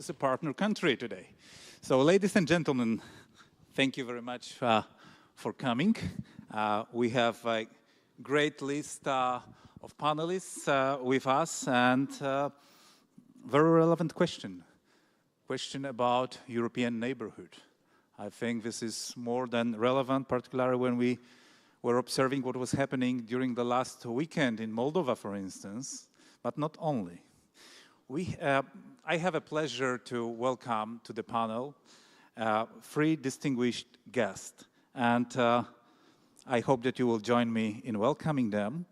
is a partner country today. So, ladies and gentlemen, thank you very much for coming. We have a great list of panelists with us, and very relevant question about European neighborhood. I think this is more than relevant, particularly when we were observing what was happening during the last weekend in Moldova, for instance, but not only. I have a pleasure to welcome to the panel three distinguished guests, and I hope that you will join me in welcoming them.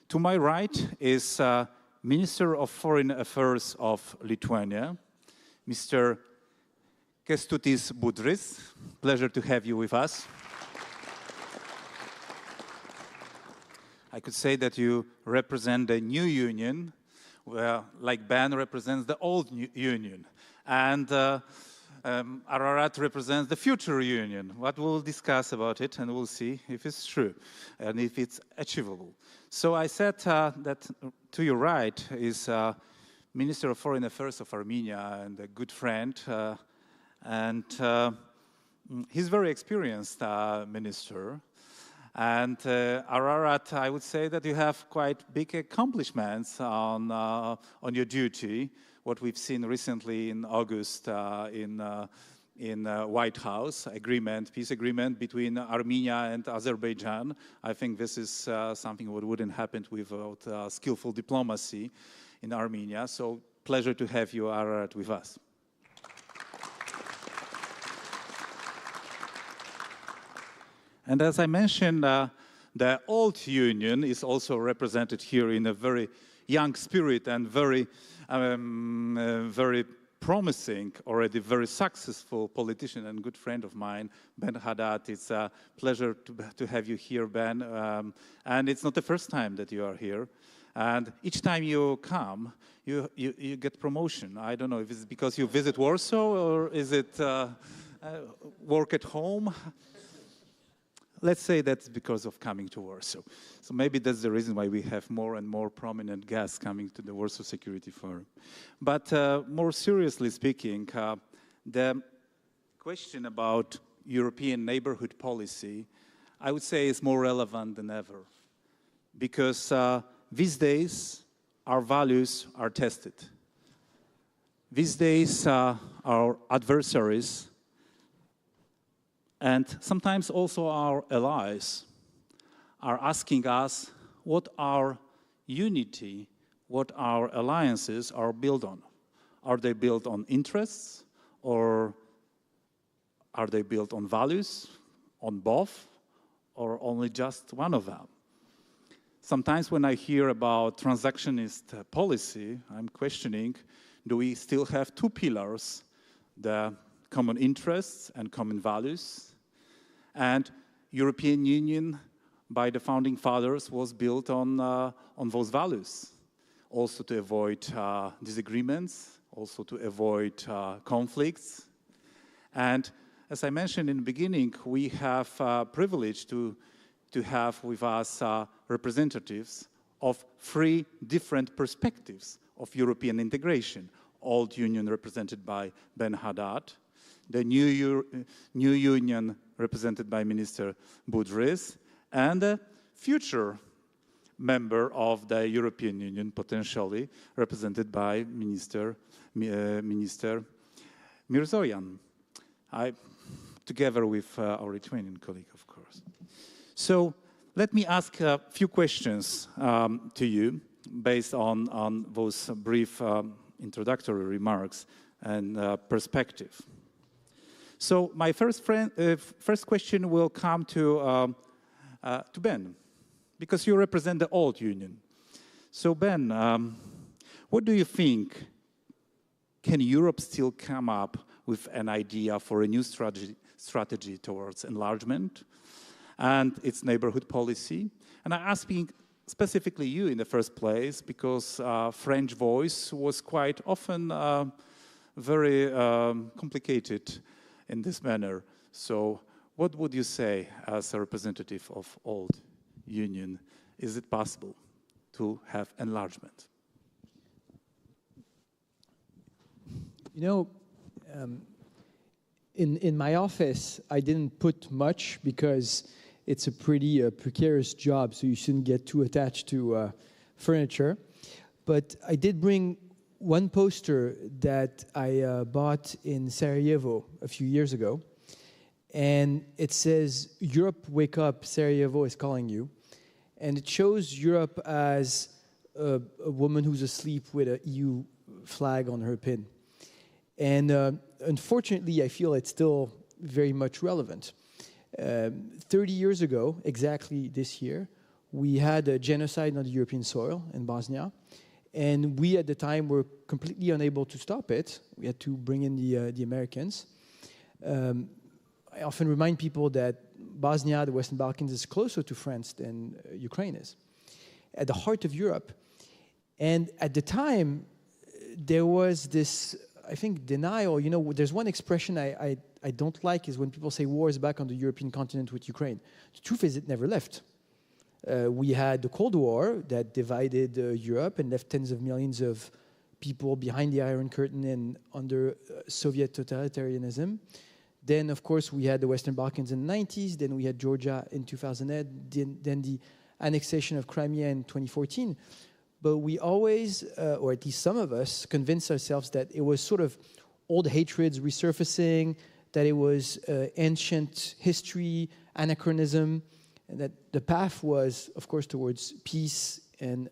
To my right is Minister of Foreign Affairs of Lithuania, Mr. Kęstutis Budrys. Pleasure to have you with us. I could say that you represent the new union, where, like Ben represents the old union, and Ararat represents the future union. What we'll discuss about it, and we'll see if it's true and if it's achievable. So I said that to your right is Minister of Foreign Affairs of Armenia and a good friend, and he's very experienced minister. And Ararat, I would say that you have quite big accomplishments on your duty. What we've seen recently in August in White House agreement, peace agreement between Armenia and Azerbaijan. I think this is something that wouldn't happen without skillful diplomacy in Armenia. So pleasure to have you, Ararat, with us. And as I mentioned, the old union is also represented here in a very young spirit and very promising, already very successful politician and good friend of mine, Ben Haddad. It's a pleasure to have you here, Ben. And it's not the first time that you are here. And each time you come, you get promotion. I don't know if it's because you visit Warsaw or is it work at home? Let's say that's because of coming to Warsaw. So maybe that's the reason why we have more and more prominent guests coming to the Warsaw Security Forum. But more seriously speaking, the question about European neighborhood policy, I would say, is more relevant than ever. Because these days, our values are tested. These days, our adversaries and sometimes also our allies are asking us what our unity, what our alliances are built on. Are they built on interests, or are they built on values, on both, or only just one of them? Sometimes when I hear about transactionist policy, I'm questioning, do we still have two pillars, the common interests and common values? And European Union, by the founding fathers, was built on those values, also to avoid disagreements, also to avoid conflicts. And as I mentioned in the beginning, we have privilege to have with us representatives of three different perspectives of European integration. Old Union represented by Ben Haddad, the new union represented by Minister Budrys, and a future member of the European Union, potentially represented by Minister Mirzoyan, together with our Lithuanian colleague, of course. So let me ask a few questions to you based on those brief introductory remarks and perspective. So my first question will come to Ben, because you represent the old union. So Ben, what do you think? Can Europe still come up with an idea for a new strategy towards enlargement and its neighborhood policy? And I'm asking specifically you in the first place, because French voice was quite often very complicated in this manner. So what would you say as a representative of old union? Is it possible to have enlargement? You know, in my office, I didn't put much because it's a pretty precarious job, so you shouldn't get too attached to furniture. But I did bring one poster that I bought in Sarajevo a few years ago. And it says, "Europe, wake up, Sarajevo is calling you." And it shows Europe as a woman who's asleep with an EU flag on her pin. And unfortunately, I feel it's still very much relevant. 30 years ago, exactly this year, we had a genocide on the European soil in Bosnia. And we, at the time, were completely unable to stop it. We had to bring in the Americans. I often remind people that Bosnia, the Western Balkans, is closer to France than Ukraine is, at the heart of Europe. And at the time, there was this, I think, denial. You know, there's one expression I don't like is when people say war is back on the European continent with Ukraine. The truth is it never left. We had the Cold War that divided Europe and left tens of millions of people behind the Iron Curtain and under Soviet totalitarianism. Then, of course, we had the Western Balkans in the 90s. Then we had Georgia in 2008. Then the annexation of Crimea in 2014. But we always, or at least some of us, convinced ourselves that it was sort of old hatreds resurfacing, that it was ancient history, anachronism, and that the path was, of course, towards peace and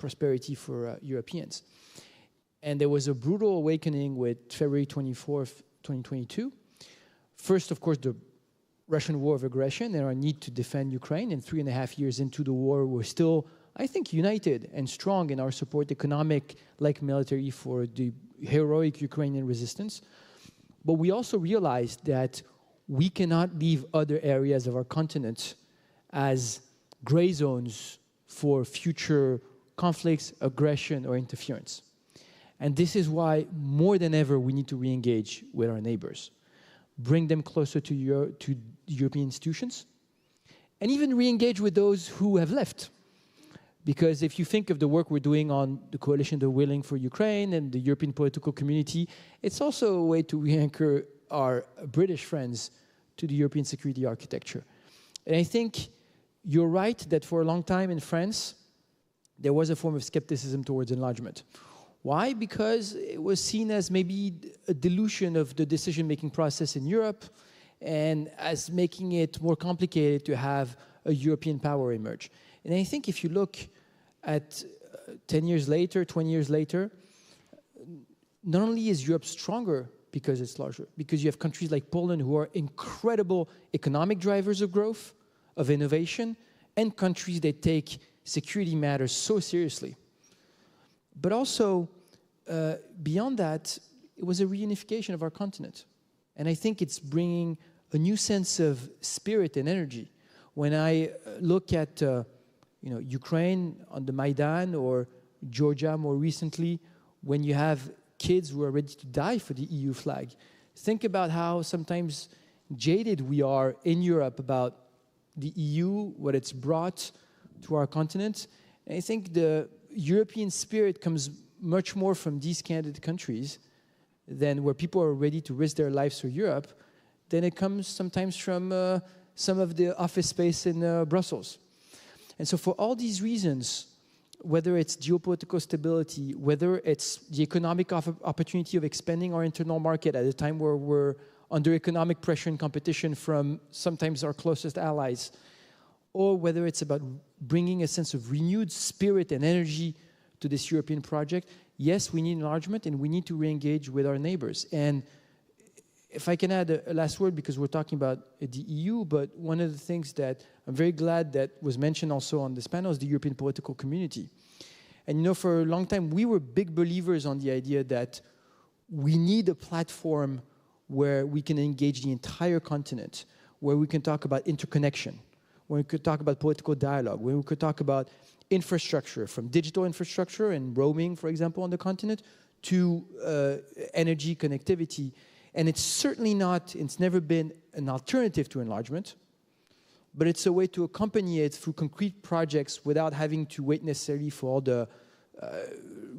prosperity for Europeans. And there was a brutal awakening with February 24th, 2022. First, of course, the Russian war of aggression and our need to defend Ukraine. And 3.5 years into the war, we're still, I think, united and strong in our support, economic, like military, for the heroic Ukrainian resistance. But we also realized that we cannot leave other areas of our continent as gray zones for future conflicts, aggression, or interference. And this is why, more than ever, we need to re-engage with our neighbors. Bring them closer to European institutions, and even re-engage with those who have left. Because if you think of the work we're doing on the Coalition the Willing for Ukraine and the European political community, it's also a way to re-anchor our British friends to the European security architecture. And I think you're right that for a long time in France, there was a form of skepticism towards enlargement. Why? Because it was seen as maybe a dilution of the decision-making process in Europe and as making it more complicated to have a European power emerge. And I think if you look at 10 years later, 20 years later, not only is Europe stronger because it's larger, because you have countries like Poland who are incredible economic drivers of growth, of innovation, and countries that take security matters so seriously. But also, beyond that, it was a reunification of our continent. And I think it's bringing a new sense of spirit and energy. When I look at Ukraine on the Maidan, or Georgia more recently, when you have kids who are ready to die for the EU flag, think about how sometimes jaded we are in Europe about the EU, what it's brought to our continent. And I think the European spirit comes much more from these candidate countries than where people are ready to risk their lives for Europe, than it comes sometimes from some of the office space in Brussels. And so for all these reasons, whether it's geopolitical stability, whether it's the economic opportunity of expanding our internal market at a time where we're under economic pressure and competition from sometimes our closest allies, or whether it's about bringing a sense of renewed spirit and energy to this European project, yes, we need enlargement and we need to re-engage with our neighbors. And if I can add a last word, because we're talking about the EU, but one of the things that I'm very glad that was mentioned also on this panel is the European political community. And for a long time, we were big believers on the idea that we need a platform where we can engage the entire continent, where we can talk about interconnection, where we could talk about political dialogue, where we could talk about infrastructure, from digital infrastructure and roaming, for example, on the continent, to energy connectivity. And it's certainly not, it's never been an alternative to enlargement, but it's a way to accompany it through concrete projects without having to wait necessarily for all the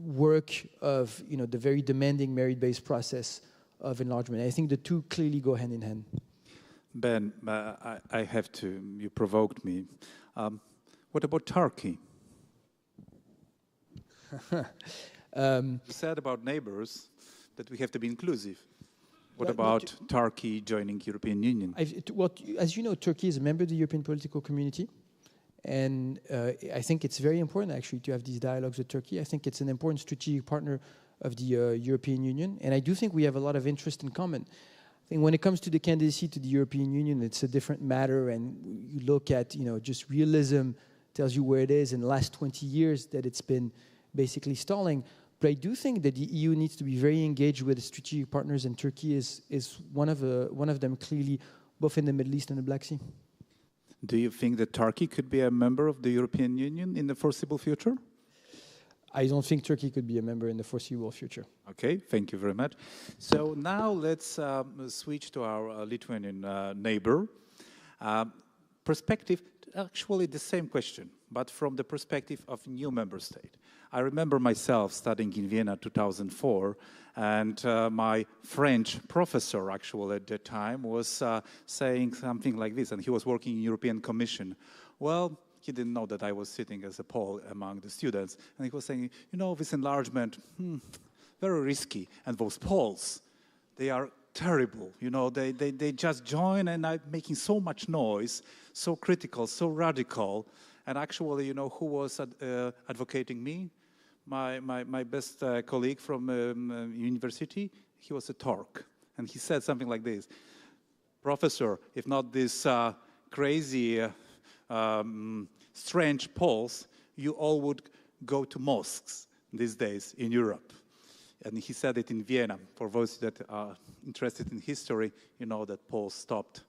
work of the very demanding merit-based process of enlargement. I think the two clearly go hand in hand. Ben, I have to, you provoked me. What about Turkey? You said about neighbors that we have to be inclusive. What about Turkey joining European Union? Well, as you know, Turkey is a member of the European political community. And I think it's very important, actually, to have these dialogues with Turkey. I think it's an important strategic partner of the European Union. And I do think we have a lot of interest in common. I think when it comes to the candidacy to the European Union, it's a different matter. And you look at, just realism tells you where it is in the last 20 years that it's been basically stalling. But I do think that the EU needs to be very engaged with its strategic partners, and Turkey is one of them, clearly, both in the Middle East and the Black Sea. Do you think that Turkey could be a member of the European Union in the foreseeable future? I don't think Turkey could be a member in the foreseeable future. Okay, thank you very much. So now let's switch to our Lithuanian neighbor. Perspective, actually the same question, but from the perspective of new member state. I remember myself studying in Vienna 2004, and my French professor actually at that time was saying something like this, and he was working in European Commission. Well, he didn't know that I was sitting as a Pole among the students, and he was saying, this enlargement, very risky, and those Poles, they are terrible, they just join and are making so much noise, so critical, so radical. And actually, who was advocating me? My best colleague from university, he was a Turk. And he said something like this: Professor, if not this crazy, strange Poles, you all would go to mosques these days in Europe. And he said it in Vienna. For those that are interested in history, that Poles stopped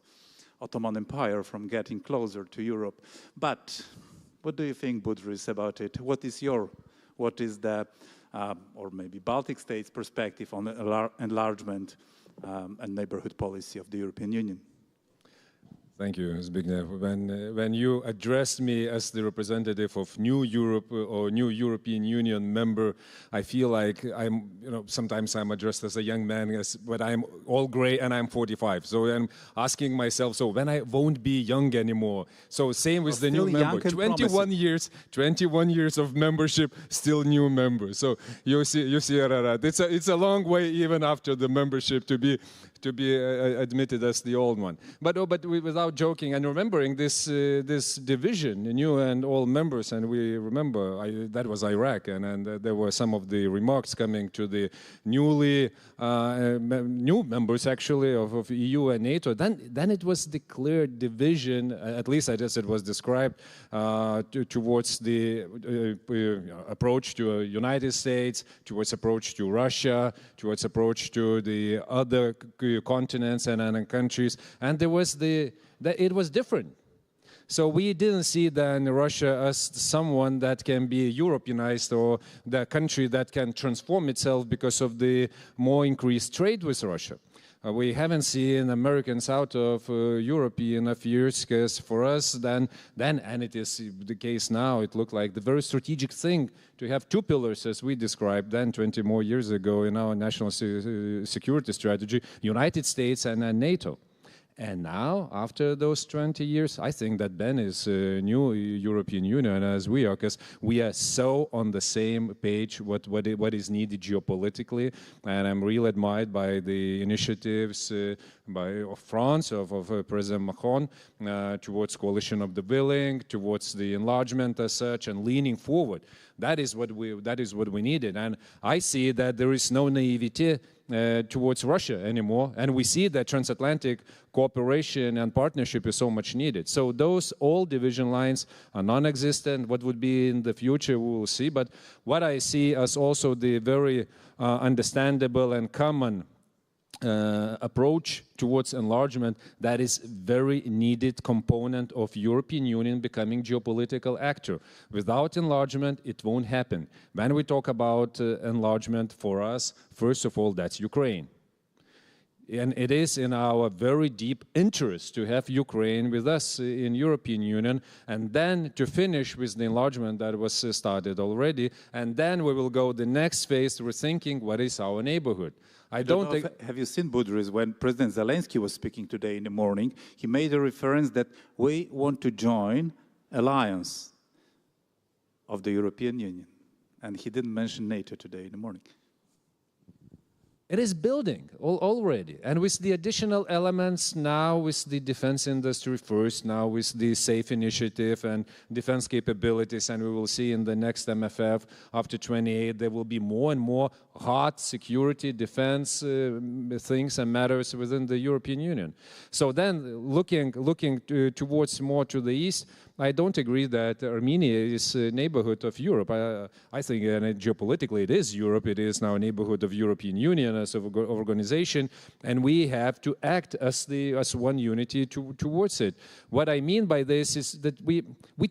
Ottoman Empire from getting closer to Europe. But what do you think, Budrys, about it? What is the, or maybe Baltic states' perspective on enlargement and neighborhood policy of the European Union? Thank you, Zbigniew. When you addressed me as the representative of New Europe or New European Union member, I feel like I'm, sometimes I'm addressed as a young man, but I'm all gray and I'm 45. So I'm asking myself, so when I won't be young anymore? So same with the new member. 21 years of membership, still new member. So you see, Ararat. It's a long way even after the membership to be admitted as the old one. But without joking and remembering this division, new and old members, and we remember that was Iraq, and there were some of the remarks coming to the new members actually of EU and NATO. Then it was declared division, at least as it was described, towards the approach to United States, towards approach to Russia, towards approach to the other continents and countries, and it was different. So we didn't see then Russia as someone that can be Europeanized or the country that can transform itself because of the more increased trade with Russia. We haven't seen Americans out of European affairs, because for us then, and it is the case now, it looked like the very strategic thing to have two pillars, as we described then 20 more years ago in our national security strategy, United States and NATO. And now, after those 20 years, I think that Ben is a new European Union as we are, because we are so on the same page what is needed geopolitically. And I'm really admired by the initiatives of France, of President Macron, towards coalition of the willing, towards the enlargement as such, and leaning forward. That is what we needed. And I see that there is no naivety towards Russia anymore, and we see that transatlantic cooperation and partnership is so much needed. So those old division lines are non-existent. What would be in the future, we will see. But what I see as also the very understandable and common approach towards enlargement, that is very needed component of European Union becoming geopolitical actor. Without enlargement, it won't happen. When we talk about enlargement for us, first of all, that's Ukraine. And it is in our very deep interest to have Ukraine with us in European Union, and then to finish with the enlargement that was started already, and then we will go the next phase, rethinking what is our neighborhood. I don't think... Have you seen Budrys? When President Zelensky was speaking today in the morning, he made a reference that we want to join alliance of the European Union. And he didn't mention NATO today in the morning. It is building already, and with the additional elements now, with the defense industry first, now with the SAFE initiative and defense capabilities, and we will see in the next MFF after 28, there will be more and more hard security, defense things and matters within the European Union. So then, looking towards more to the east, I don't agree that Armenia is a neighborhood of Europe. I think geopolitically it is Europe. It is now a neighborhood of European Union as an organization, and we have to act as one unity towards it. What I mean by this is that we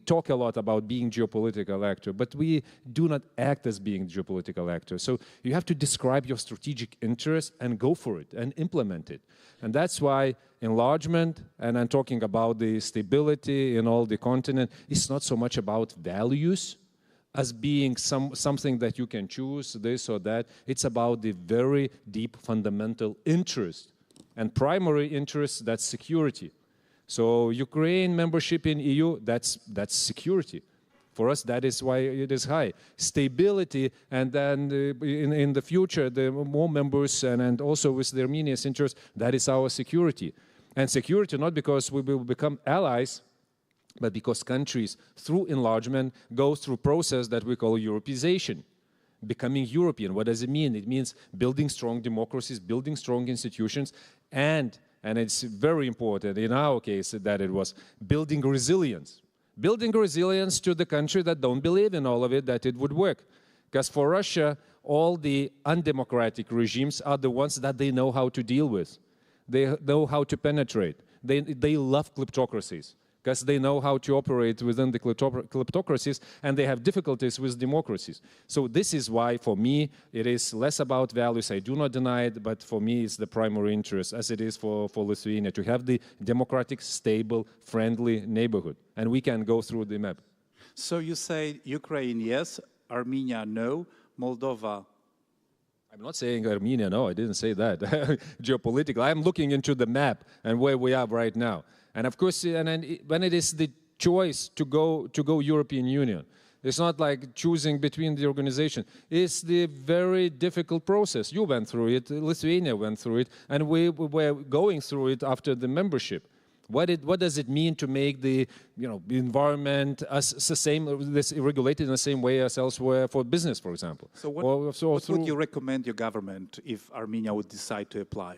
talk a lot about being geopolitical actor, but we do not act as being geopolitical actor. So you have to describe your strategic interest and go for it and implement it. And that's why enlargement, and I'm talking about the stability in all the continent, is not so much about values as being something that you can choose, this or that. It's about the very deep fundamental interest. And primary interest, that's security. So Ukraine membership in EU, that's security. For us, that is why it is high. Stability, and then in the future, the more members, and also with the Armenia's interest, that is our security. And security not because we will become allies, but because countries, through enlargement, go through a process that we call Europeization, becoming European. What does it mean? It means building strong democracies, building strong institutions, and it's very important in our case that it was building resilience. Building resilience to the country that don't believe in all of it, that it would work. Because for Russia, all the undemocratic regimes are the ones that they know how to deal with. They know how to penetrate. They love kleptocracies because they know how to operate within the kleptocracies, and they have difficulties with democracies. So this is why, for me, it is less about values. I do not deny it, but for me, it's the primary interest, as it is for Lithuania, to have the democratic, stable, friendly neighborhood. And we can go through the map. So you say Ukraine, yes, Armenia, no, Moldova. I'm not saying Armenia, no, I didn't say that. Geopolitical, I'm looking into the map and where we are right now. And of course, when it is the choice to go European Union, it's not like choosing between the organization. It's the very difficult process. You went through it, Lithuania went through it, and we were going through it after the membership. What does it mean to make the environment as the same, regulated in the same way as elsewhere for business, for example? So what would you recommend your government if Armenia would decide to apply?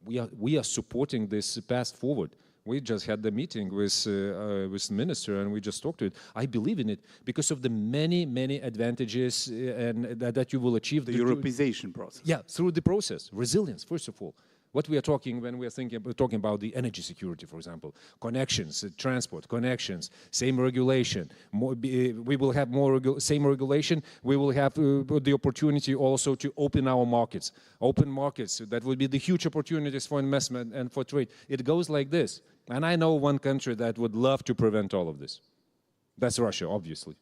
We are supporting this path forward. We just had the meeting with the minister, and we just talked to it. I believe in it because of the many advantages and that you will achieve. The Europeization process. Yeah, through the process. Resilience, first of all. What we are talking when we are talking about the energy security, for example, connections, transport, connections, same regulation. We will have same regulation. We will have the opportunity also to open our markets. Open markets, that would be the huge opportunities for investment and for trade. It goes like this. And I know one country that would love to prevent all of this. That's Russia, obviously.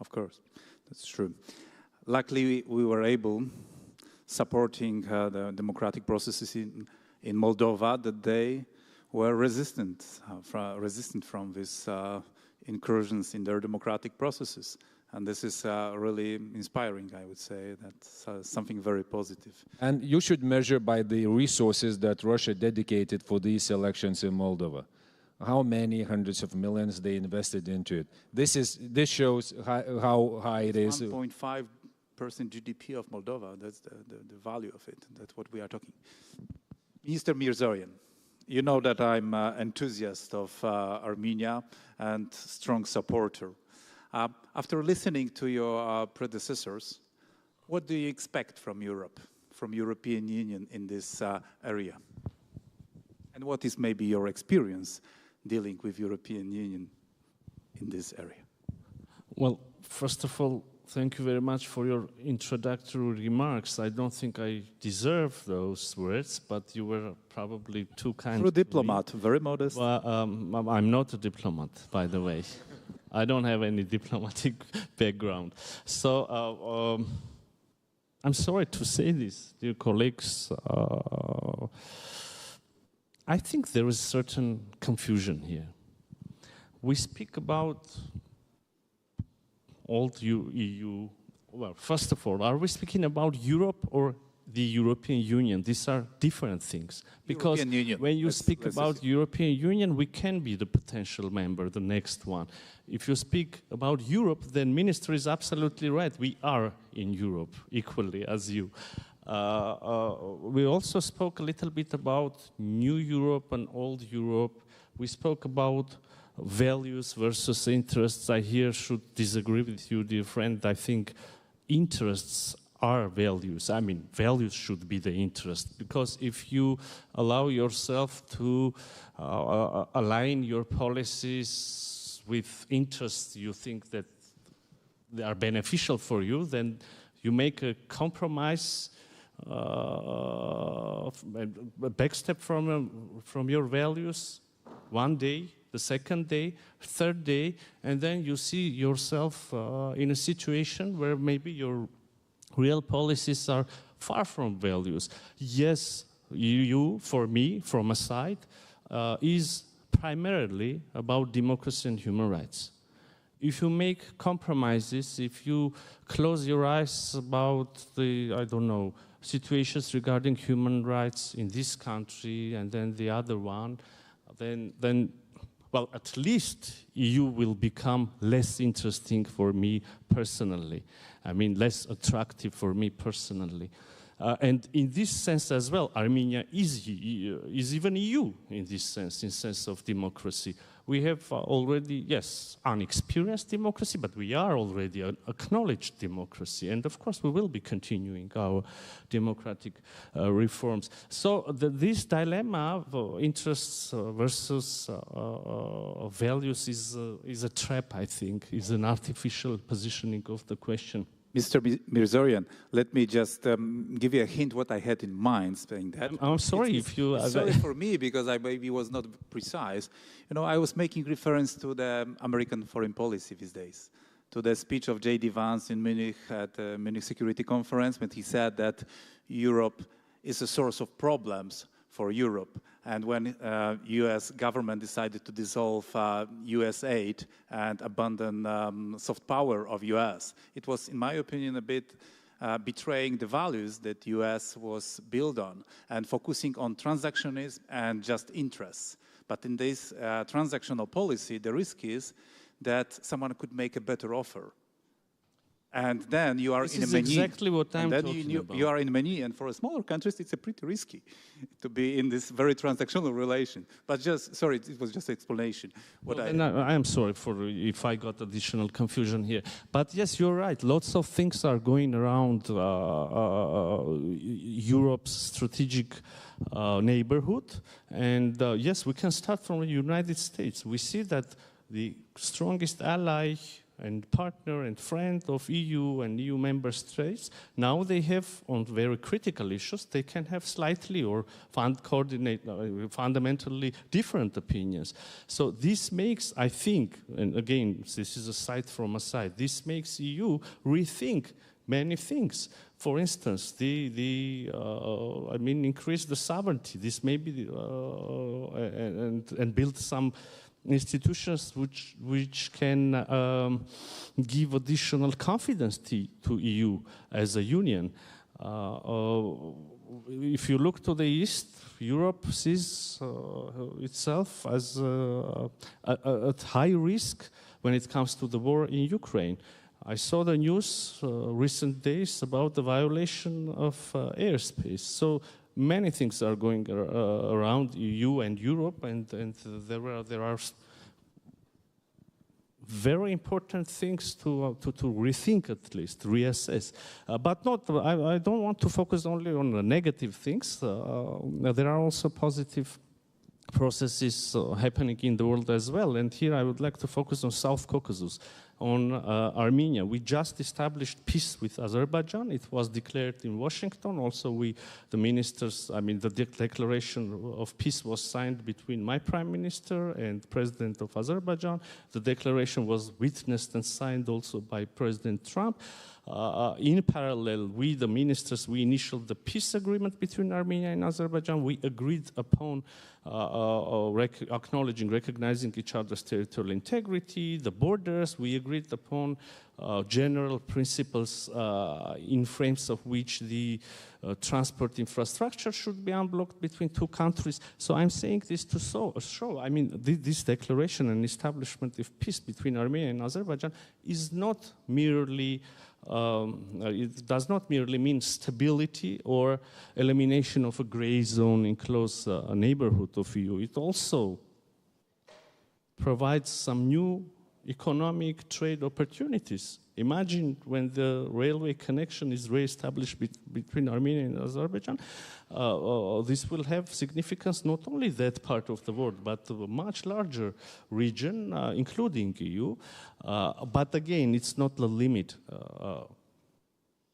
Of course, that's true. Luckily, we were able, supporting the democratic processes in Moldova, that they were resistant from these incursions in their democratic processes. And this is really inspiring, I would say. That's something very positive. And you should measure by the resources that Russia dedicated for these elections in Moldova. How many hundreds of millions they invested into it. This shows how high it is. 1.5% GDP of Moldova, that's the value of it. That's what we are talking. Mr. Mirzoyan, you know that I'm an enthusiast of Armenia and strong supporter. After listening to your predecessors, what do you expect from Europe, from European Union in this area? And what is maybe your experience dealing with European Union in this area? Well, first of all, thank you very much for your introductory remarks. I don't think I deserve those words, but you were probably too kind. You're a diplomat, very modest. Well, I'm not a diplomat, by the way. I don't have any diplomatic background. So I'm sorry to say this, dear colleagues. I think there is certain confusion here. We speak about old EU. Well, first of all, are we speaking about Europe or the European Union? These are different things. Because when you speak about European Union, we can be the potential member, the next one. If you speak about Europe, then Minister is absolutely right. We are in Europe equally as you. We also spoke a little bit about new Europe and old Europe. We spoke about values versus interests. I here should disagree with you, dear friend. I think interests are values. I mean, values should be the interest, because if you allow yourself to align your policies with interests you think that they are beneficial for you, then you make a compromise, a backstep from your values one day, the second day, third day, and then you see yourself in a situation where maybe your real policies are far from values. Yes, EU, for me, from a side, is primarily about democracy and human rights. If you make compromises, if you close your eyes about the, I don't know, situations regarding human rights in this country and then the other one, then well, at least EU will become less interesting for me personally. I mean, less attractive for me personally. And in this sense as well, Armenia is even EU in this sense, in sense of democracy. We have already, yes, unexperienced democracy, but we are already an acknowledged democracy. And of course, we will be continuing our democratic reforms. So this dilemma of interests versus values is a trap, I think, is an artificial positioning of the question. Mr. Mirzoyan, let me just give you a hint what I had in mind saying that. I'm sorry if you... Sorry for me, because I maybe was not precise. You know, I was making reference to the American foreign policy these days, to the speech of J.D. Vance in Munich at the Munich Security Conference, when he said that Europe is a source of problems for Europe. And when U.S. government decided to dissolve U.S. aid and abandon soft power of U.S., it was, in my opinion, a bit betraying the values that U.S. was built on and focusing on transactionism and just interests. But in this transactional policy, the risk is that someone could make a better offer. And then you are in a menu. This is exactly what I'm talking about. You are in a menu, and for smaller countries, it's pretty risky to be in this very transactional relation. But just, sorry, it was just an explanation. I am sorry if I got additional confusion here. But yes, you're right. Lots of things are going around Europe's strategic neighborhood. And yes, we can start from the United States. We see that the strongest ally and partner and friend of EU and EU member states, now they have, on very critical issues, they can have slightly or fundamentally different opinions. So this makes, I think, and again, this is aside from aside, this makes EU rethink many things. For instance, increase the sovereignty. This may be, and build some institutions which can give additional confidence to EU as a union. If you look to the east, Europe sees itself as at high risk when it comes to the war in Ukraine. I saw the news recent days about the violation of airspace. So many things are going around EU and Europe, and there are very important things to rethink, at least reassess. But not. I don't want to focus only on the negative things. There are also positive processes happening in the world as well. And here I would like to focus on South Caucasus. on Armenia. We just established peace with Azerbaijan. It was declared in Washington. Also, the ministers, the declaration of peace was signed between my prime minister and President of Azerbaijan. The declaration was witnessed and signed also by President Trump. In parallel, we, the ministers, we initiated the peace agreement between Armenia and Azerbaijan. We agreed upon recognizing each other's territorial integrity, the borders. We agreed upon general principles in frames of which the transport infrastructure should be unblocked between two countries. So I'm saying this to show, this declaration and establishment of peace between Armenia and Azerbaijan is not merely it does not merely mean stability or elimination of a gray zone in close neighborhood of EU. It also provides some new economic trade opportunities. Imagine when the railway connection is re-established between Armenia and Azerbaijan, this will have significance not only that part of the world, but a much larger region, including EU. But again, it's not the limit.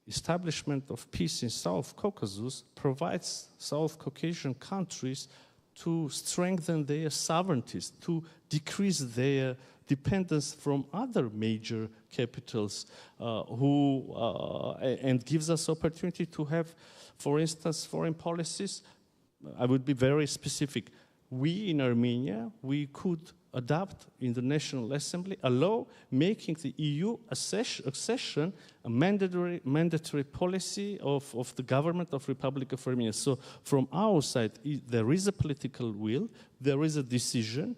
Establishment of peace in South Caucasus provides South Caucasian countries to strengthen their sovereignties, to decrease their dependence from other major capitals, and gives us opportunity to have, for instance, foreign policies. I would be very specific. We in Armenia, we could adopt in the National Assembly a law making the EU accession a mandatory policy of the government of Republic of Armenia. So from our side, there is a political will, there is a decision,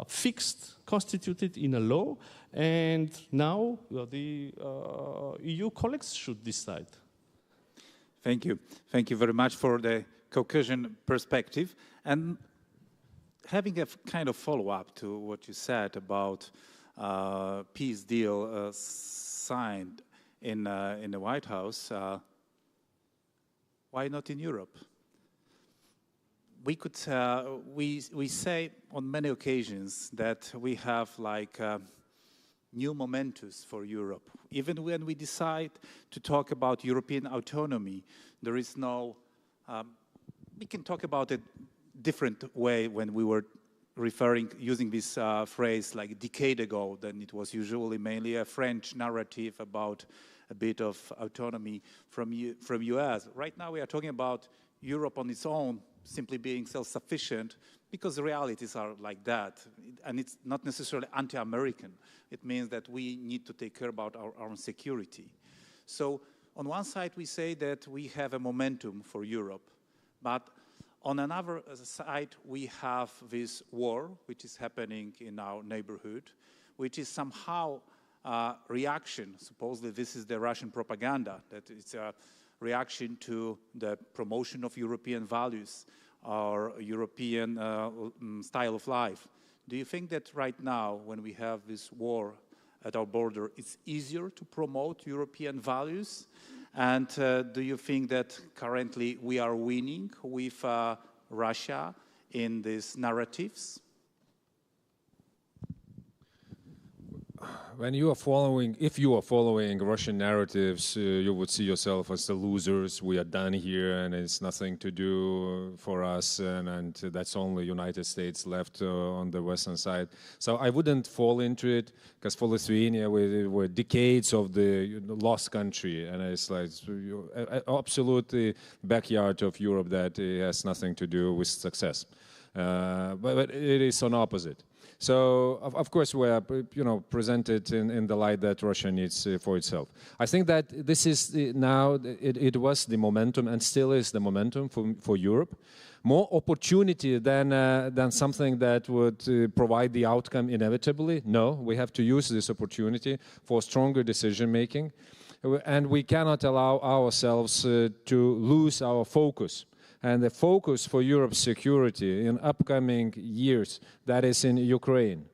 fixed, constituted in a law, and now the EU colleagues should decide. Thank you. Thank you very much for the Caucasian perspective. And having a kind of follow-up to what you said about peace deal signed in the White House, why not in Europe? We could we say on many occasions that we have like new momentus for Europe. Even when we decide to talk about European autonomy, there is no. We can talk about it different way when we were using this phrase like a decade ago. Then it was usually mainly a French narrative about a bit of autonomy from US. Right now we are talking about Europe on its own, simply being self-sufficient, because the realities are like that. And it's not necessarily anti-American. It means that we need to take care about our own security. So on one side, we say that we have a momentum for Europe, but on another side, we have this war, which is happening in our neighborhood, which is somehow a reaction. Supposedly, this is the Russian propaganda, that it's a reaction to the promotion of European values or European style of life. Do you think that right now, when we have this war at our border, it's easier to promote European values? And do you think that currently we are winning with Russia in these narratives? When you are following, if you are following Russian narratives, you would see yourself as the losers. We are done here, and it's nothing to do for us, and that's only United States left on the Western side. So I wouldn't fall into it, because for Lithuania, we were decades of the lost country, and it's like absolutely backyard of Europe that has nothing to do with success. But it is an opposite. So, of course, we are, presented in the light that Russia needs for itself. I think that this is now, it was the momentum and still is the momentum for Europe. More opportunity than something that would provide the outcome inevitably. No, we have to use this opportunity for stronger decision-making. And we cannot allow ourselves to lose our focus. And the focus for Europe's security in upcoming years, that is in Ukraine.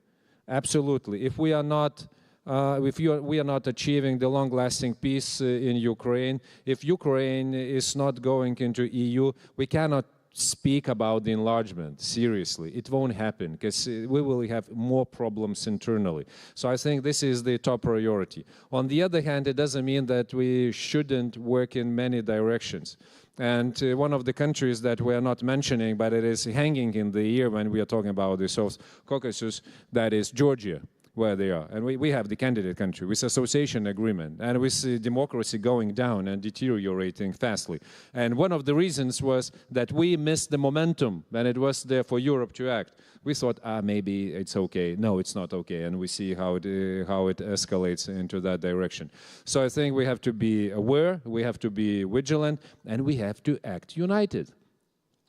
Absolutely. If we are not, we are not achieving the long-lasting peace in Ukraine, if Ukraine is not going into EU, we cannot speak about the enlargement seriously, it won't happen because we will have more problems internally. So I think this is the top priority. On the other hand, it doesn't mean that we shouldn't work in many directions. And one of the countries that we are not mentioning, but it is hanging in the air when we are talking about the South Caucasus, that is Georgia, where they are. And we have the candidate country with association agreement and with democracy going down and deteriorating fastly. And one of the reasons was that we missed the momentum when it was there for Europe to act. We thought, maybe it's okay. No, it's not okay. And we see how it escalates into that direction. So I think we have to be aware, we have to be vigilant, and we have to act united.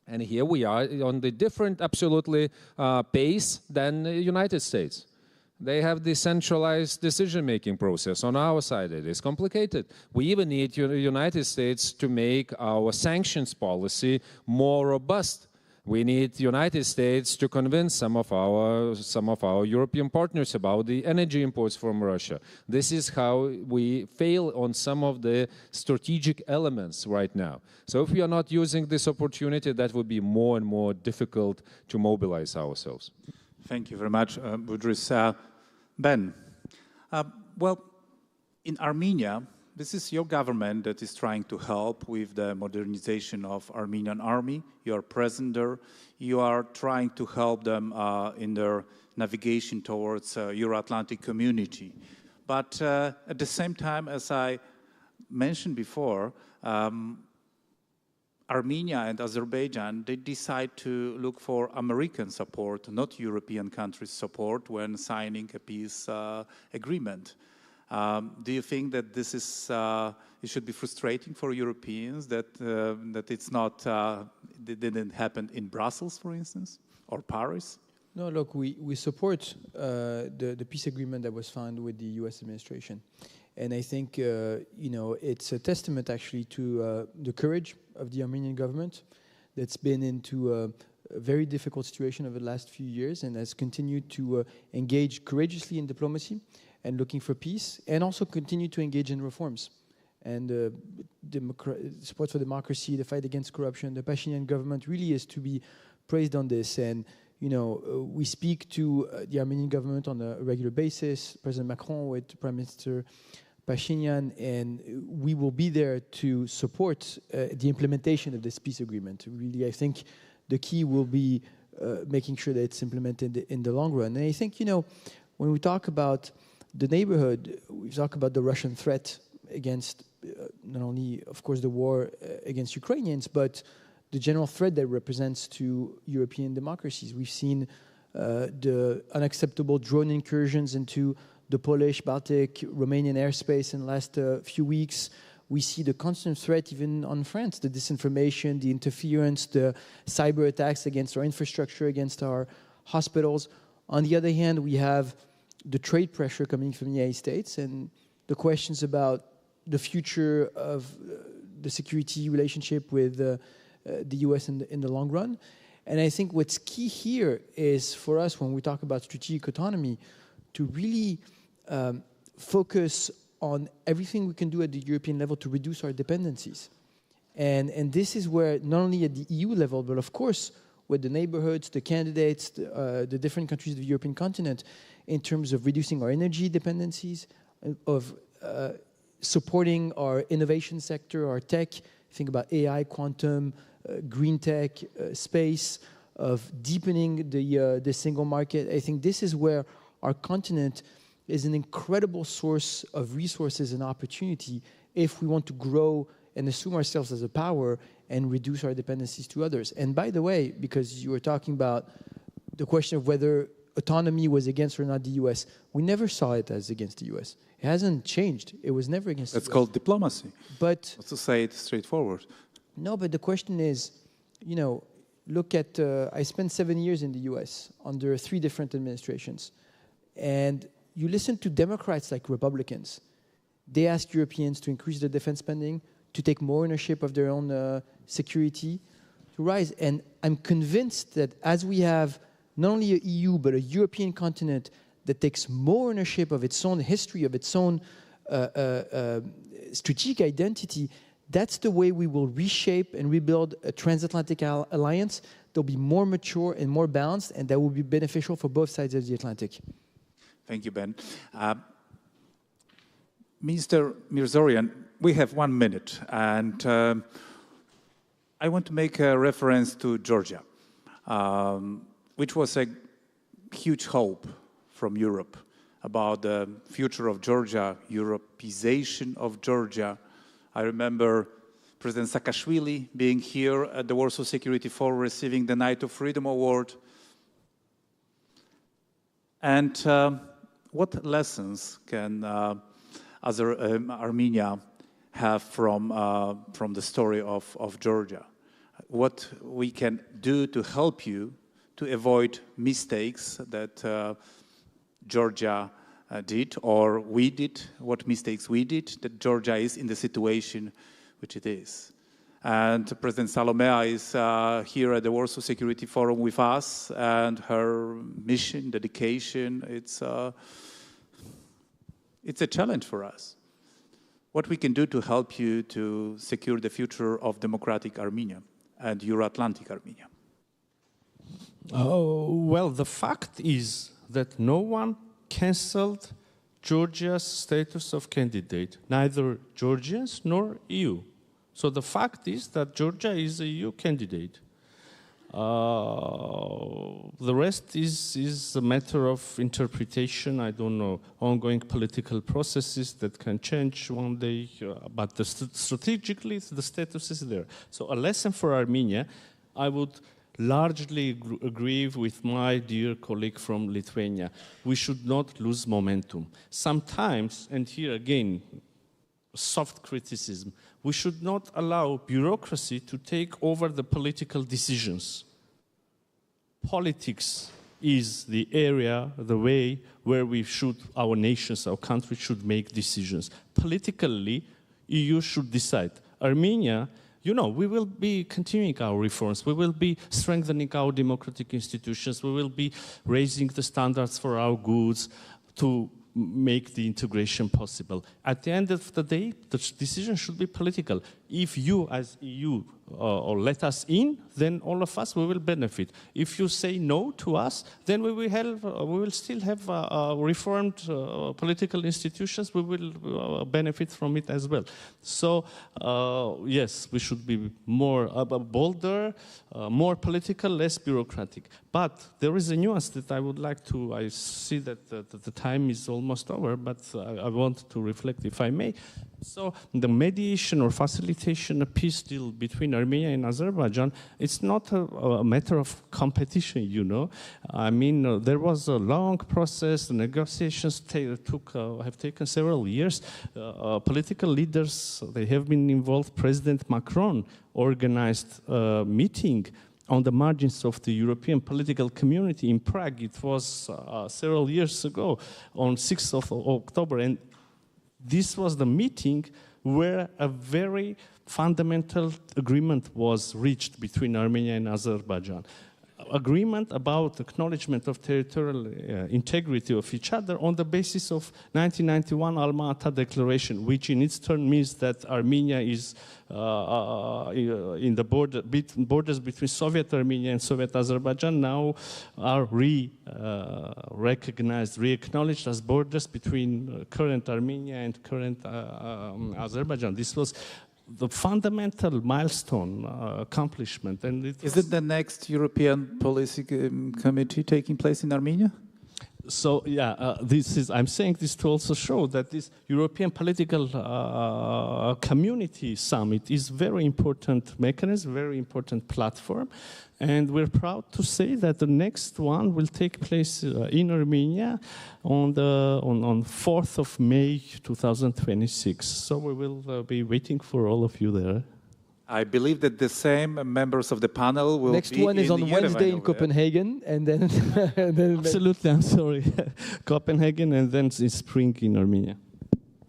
And here we are on the different, absolutely, pace than the United States. They have the centralized decision-making process. On our side, it is complicated. We even need the United States to make our sanctions policy more robust. We need the United States to convince some of our European partners about the energy imports from Russia. This is how we fail on some of the strategic elements right now. So if we are not using this opportunity, that would be more and more difficult to mobilize ourselves. Thank you very much, Budrys. Ben, well, in Armenia, this is your government that is trying to help with the modernization of Armenian army. You are present there. You are trying to help them in their navigation towards Euro-Atlantic community. But at the same time, as I mentioned before, Armenia and Azerbaijan, they decide to look for American support, not European countries' support when signing a peace agreement. Do you think that this is it should be frustrating for Europeans that it's not it didn't happen in Brussels, for instance, or Paris? No, look, we support the peace agreement that was found with the U.S. administration, and I think it's a testament actually to the courage of the Armenian government that's been into a very difficult situation over the last few years and has continued to engage courageously in diplomacy and looking for peace, and also continue to engage in reforms. And support for democracy, the fight against corruption, the Pashinyan government really is to be praised on this. And, we speak to the Armenian government on a regular basis, President Macron with Prime Minister Pashinyan, and we will be there to support the implementation of this peace agreement. Really, I think the key will be making sure that it's implemented in the long run. And I think, when we talk about the neighborhood, we talk about the Russian threat against not only, of course, the war against Ukrainians, but the general threat that represents to European democracies. We've seen the unacceptable drone incursions into the Polish, Baltic, Romanian airspace in the last few weeks. We see the constant threat even on France, the disinformation, the interference, the cyber attacks against our infrastructure, against our hospitals. On the other hand, we have the trade pressure coming from the United States and the questions about the future of the security relationship with the US in the long run. And I think what's key here is for us, when we talk about strategic autonomy, to really focus on everything we can do at the European level to reduce our dependencies. And this is where, not only at the EU level, but of course, with the neighborhoods, the candidates, the different countries of the European continent, in terms of reducing our energy dependencies, of supporting our innovation sector, our tech, think about AI, quantum, green tech, space, of deepening the single market. I think this is where our continent is an incredible source of resources and opportunity if we want to grow and assume ourselves as a power and reduce our dependencies to others. And by the way, because you were talking about the question of whether autonomy was against or not the US, we never saw it as against the US. It hasn't changed. It was never against the US. That's called diplomacy. But to say it straightforward. No, but the question is, look at, I spent 7 years in the US under 3 different administrations. And you listen to Democrats like Republicans. They ask Europeans to increase their defense spending, to take more ownership of their own security, to rise. And I'm convinced that as we have not only an EU, but a European continent that takes more ownership of its own history, of its own strategic identity, That's the way we will reshape and rebuild a transatlantic alliance. They'll be more mature and more balanced, and that will be beneficial for both sides of the Atlantic. Thank you, Ben. Mr. Mirzoyan, we have 1 minute, and I want to make a reference to Georgia, which was a huge hope from Europe about the future of Georgia, Europeization of Georgia. I remember President Saakashvili being here at the Warsaw Security Forum, receiving the Knight of Freedom Award. And what lessons can Armenia have from the story of Georgia? What we can do to help you to avoid mistakes that Georgia did, or we did, what mistakes we did, that Georgia is in the situation which it is. And President Salomea is here at the Warsaw Security Forum with us, and her mission, dedication, it's a challenge for us. What we can do to help you to secure the future of democratic Armenia and Euro-Atlantic Armenia? Oh, well, the fact is that no one cancelled Georgia's status of candidate, neither Georgians nor EU. So the fact is that Georgia is a EU candidate. The rest is a matter of interpretation. I don't know, ongoing political processes that can change one day, but strategically the status is there. So a lesson for Armenia, I would largely agree with my dear colleague from Lithuania. We should not lose momentum. Sometimes, and here again, soft criticism, we should not allow bureaucracy to take over the political decisions. Politics is the area, the way where we should, our nations, our countries should make decisions. Politically, EU should decide. Armenia, you know, we will be continuing our reforms. We will be strengthening our democratic institutions. We will be raising the standards for our goods to make the integration possible. At the end of the day, the decision should be political. If you, as EU, or let us in, then all of us, we will benefit. If you say no to us, then we will still have reformed political institutions. We will benefit from it as well. So, yes, we should be more bolder, more political, less bureaucratic. But there is a nuance that I would like to, I see that the time is almost over, but I want to reflect, if I may. So the mediation or facilitation, a peace deal between Armenia and Azerbaijan, it's not a matter of competition, you know. I mean, there was a long process. The negotiations have taken several years. Political leaders, they have been involved. President Macron organized a meeting on the margins of the European political community in Prague. It was several years ago, on 6th of October. And this was the meeting where a very fundamental agreement was reached between Armenia and Azerbaijan. Agreement about acknowledgement of territorial integrity of each other on the basis of 1991 Alma-Ata Declaration, which in its turn means that Armenia is in the borders between Soviet Armenia and Soviet Azerbaijan now are recognized, re-acknowledged as borders between current Armenia and current Azerbaijan. This was the fundamental milestone accomplishment. And is it the next European Policy Committee taking place in Armenia? So yeah, I'm saying this to also show that this European political community summit is very important mechanism, very important platform, and we're proud to say that the next one will take place in Armenia on 4th of May 2026. So we will be waiting for all of you there. I believe that the same members of the panel will Next one is on Wednesday in Copenhagen, and then... Absolutely, I'm sorry. Copenhagen, and then in spring in Armenia.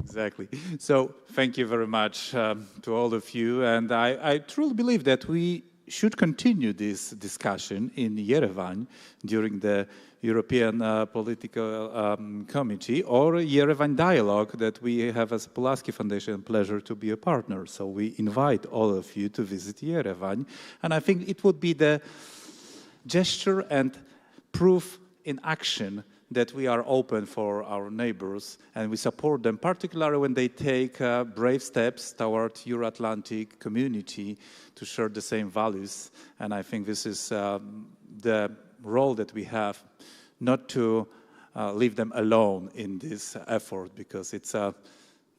Exactly. So thank you very much to all of you. And I truly believe that we should continue this discussion in Yerevan during the European Political Committee or Yerevan Dialogue that we have as Pulaski Foundation pleasure to be a partner. So we invite all of you to visit Yerevan. And I think it would be the gesture and proof in action that we are open for our neighbors and we support them, particularly when they take brave steps toward Euro-Atlantic community to share the same values. And I think this is the role that we have, not to leave them alone in this effort, because it's a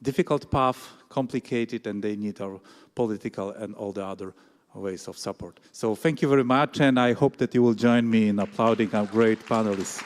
difficult path, complicated, and they need our political and all the other ways of support. So thank you very much, and I hope that you will join me in applauding our great panelists.